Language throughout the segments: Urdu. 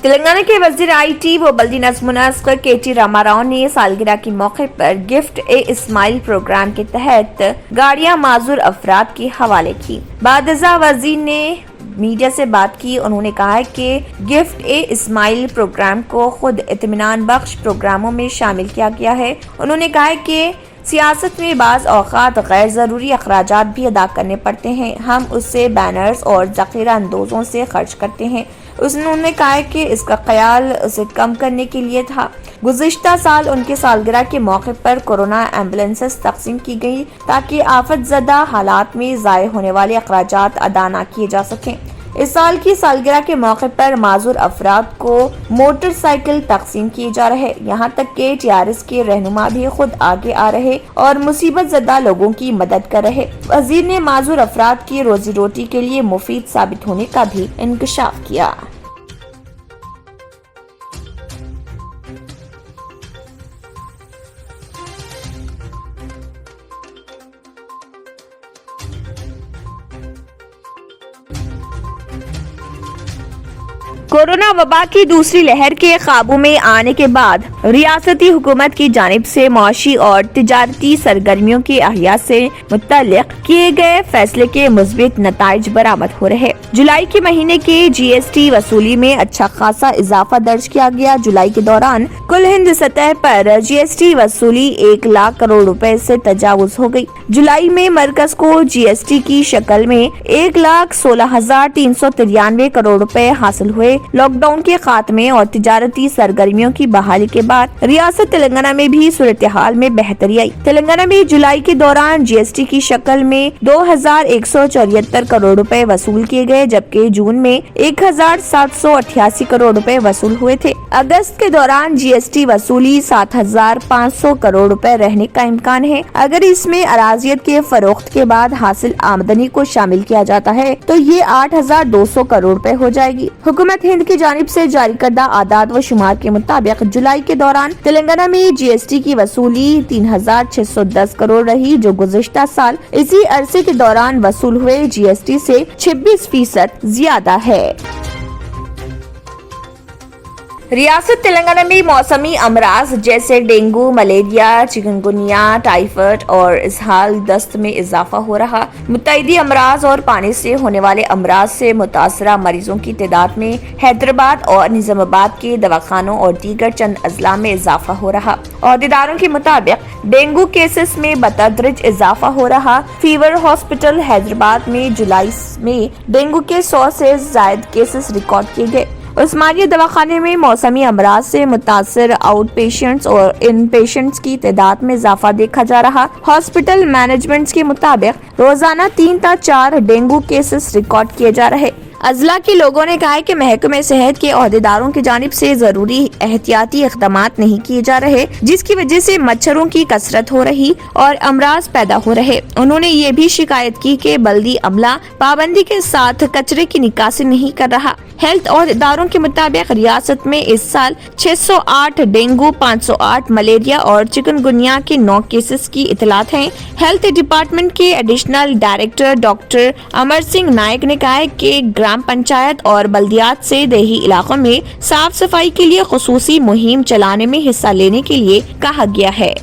تلنگانہ کے وزیر IT و بلدی نظم و نسق KT راما راؤ نے سالگرہ کے موقع پر گفٹ اے اسمائل پروگرام کے تحت گاڑیاں معذور افراد کے حوالے کی۔ بعد ازاں وزیر نے میڈیا سے بات کی۔ انہوں نے کہا کہ گفٹ اے اسمائل پروگرام کو خود اطمینان بخش پروگراموں میں شامل کیا گیا ہے۔ انہوں نے کہا کہ سیاست میں بعض اوقات غیر ضروری اخراجات بھی ادا کرنے پڑتے ہیں، ہم اس سے بینرز اور ذخیرہ اندوزوں سے خرچ کرتے ہیں۔ انہوں نے کہا کہ اس کا خیال اسے کم کرنے کے لیے تھا۔ گزشتہ سال ان کے سالگرہ کے موقع پر کورونا ایمبولینسز تقسیم کی گئی تاکہ آفت زدہ حالات میں ضائع ہونے والے اخراجات ادا نہ کیے جا سکیں۔ اس سال کی سالگرہ کے موقع پر معذور افراد کو موٹر سائیکل تقسیم کیے جا رہے، یہاں تک کہ TRS کے رہنما بھی خود آگے آ رہے اور مصیبت زدہ لوگوں کی مدد کر رہے۔ وزیر نے معذور افراد کی روزی روٹی کے لیے مفید ثابت ہونے کا بھی انکشاف کیا۔ کورونا وبا کی دوسری لہر کے قابو میں آنے کے بعد ریاستی حکومت کی جانب سے معاشی اور تجارتی سرگرمیوں کے احیاء سے متعلق کیے گئے فیصلے کے مثبت نتائج برآمد ہو رہے۔ جولائی کے مہینے کے GST وصولی میں اچھا خاصا اضافہ درج کیا گیا۔ جولائی کے دوران کل ہند سطح پر GST وصولی 1 لاکھ کروڑ روپے سے تجاوز ہو گئی۔ جولائی میں مرکز کو GST کی شکل میں 1,16,393 کروڑ روپے حاصل ہوئے۔ لاک ڈاؤن کے خاتمے اور تجارتی سرگرمیوں کی بحالی کے بعد ریاست تلنگانہ میں بھی صورتحال میں بہتری آئی۔ تلنگانہ میں جولائی کے دوران GST کی شکل میں 2,174 کروڑ روپے وصول کیے گئے، جبکہ جون میں 1,788 کروڑ روپے وصول ہوئے تھے۔ اگست کے دوران GST وصولی 7,500 کروڑ روپے رہنے کا امکان ہے۔ اگر اس میں اراضیت کے فروخت کے بعد حاصل آمدنی کو شامل کیا جاتا ہے تو یہ 8,200 کروڑ روپے ہو جائے گی۔ حکومت ہند کی جانب سے جاری کردہ اعداد و شمار کے مطابق جولائی کے دوران تلنگانہ میں GST کی وصولی 3,610 کروڑ رہی، جو گزشتہ سال اسی عرصے کے دوران وصول ہوئے GST سے 26% زیادہ ہے۔ ریاست تلنگانہ میں موسمی امراض جیسے ڈینگو، ملیریا، چکن گنیا، ٹائیفائڈ اور اسہال دست میں اضافہ ہو رہا۔ متعدی امراض اور پانی سے ہونے والے امراض سے متاثرہ مریضوں کی تعداد میں حیدرآباد اور نظام آباد کے دواخانوں اور دیگر چند اضلاع میں اضافہ ہو رہا۔ عہدیداروں کے مطابق ڈینگو کیسز میں بتدریج اضافہ ہو رہا۔ فیور ہاسپٹل حیدرآباد میں جولائی میں ڈینگو کے 100 سے زائد کیسز ریکارڈ کیے گئے۔ عثمانیہ دواخانے میں موسمی امراض سے متاثر آؤٹ پیشنٹس اور ان پیشنٹس کی تعداد میں اضافہ دیکھا جا رہا۔ ہاسپٹل مینجمنٹ کے مطابق روزانہ 3 تا 4 ڈینگو کیسز ریکارڈ کیے جا رہے۔ اضلاع کے لوگوں نے کہا کہ محکمہ صحت کے عہدیداروں کی جانب سے ضروری احتیاطی اقدامات نہیں کیے جا رہے، جس کی وجہ سے مچھروں کی کثرت ہو رہی اور امراض پیدا ہو رہے۔ انہوں نے یہ بھی شکایت کی کہ بلدی عملہ پابندی کے ساتھ کچرے کی نکاسی نہیں کر رہا۔ ہیلتھ عہدیداروں کے مطابق ریاست میں اس سال 608 ڈینگو، 508 ملیریا اور چکن گنیا کے 9 کیسز کی اطلاعات ہیں۔ ہیلتھ ڈپارٹمنٹ کے additional director doctor Amar Singh Naik نے کہا کہ گرام پنچایت اور بلدیات سے دیہی علاقوں میں صاف صفائی کے لیے خصوصی مہم چلانے میں حصہ لینے کے لیے کہا گیا ہے۔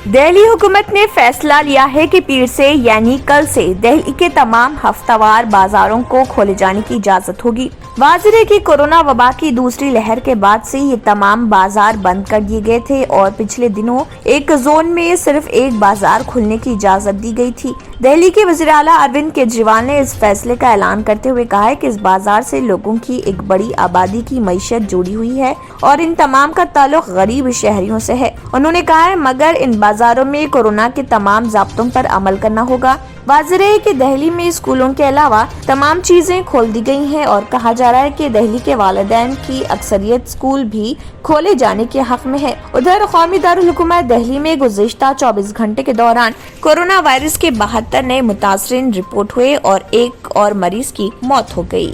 دہلی حکومت نے فیصلہ لیا ہے کہ پیر سے یعنی کل سے دہلی کے تمام ہفتہ وار بازاروں کو کھولے جانے کی اجازت ہوگی۔ واضح ہے کہ کورونا وبا کی دوسری لہر کے بعد سے یہ تمام بازار بند کر دیے گئے تھے اور پچھلے دنوں ایک زون میں صرف ایک بازار کھلنے کی اجازت دی گئی تھی۔ دہلی کے وزیر اعلیٰ اروند کیجریوال نے اس فیصلے کا اعلان کرتے ہوئے کہا ہے کہ اس بازار سے لوگوں کی ایک بڑی آبادی کی معیشت جڑی ہوئی ہے اور ان تمام کا تعلق غریب شہریوں سے ہے۔ انہوں نے کہا ہے مگر ان بازاروں میں کورونا کے تمام ضابطوں پر عمل کرنا ہوگا۔ واضح ہے کہ دہلی میں اسکولوں کے علاوہ تمام چیزیں کھول دی گئی ہیں اور کہا جا رہا ہے کہ دہلی کے والدین کی اکثریت اسکول بھی کھولے جانے کے حق میں ہے۔ ادھر قومی دارالحکومت دہلی میں گزشتہ 24 گھنٹے کے دوران کورونا وائرس کے 72 نئے متاثرین رپورٹ ہوئے اور ایک اور مریض کی موت ہو گئی۔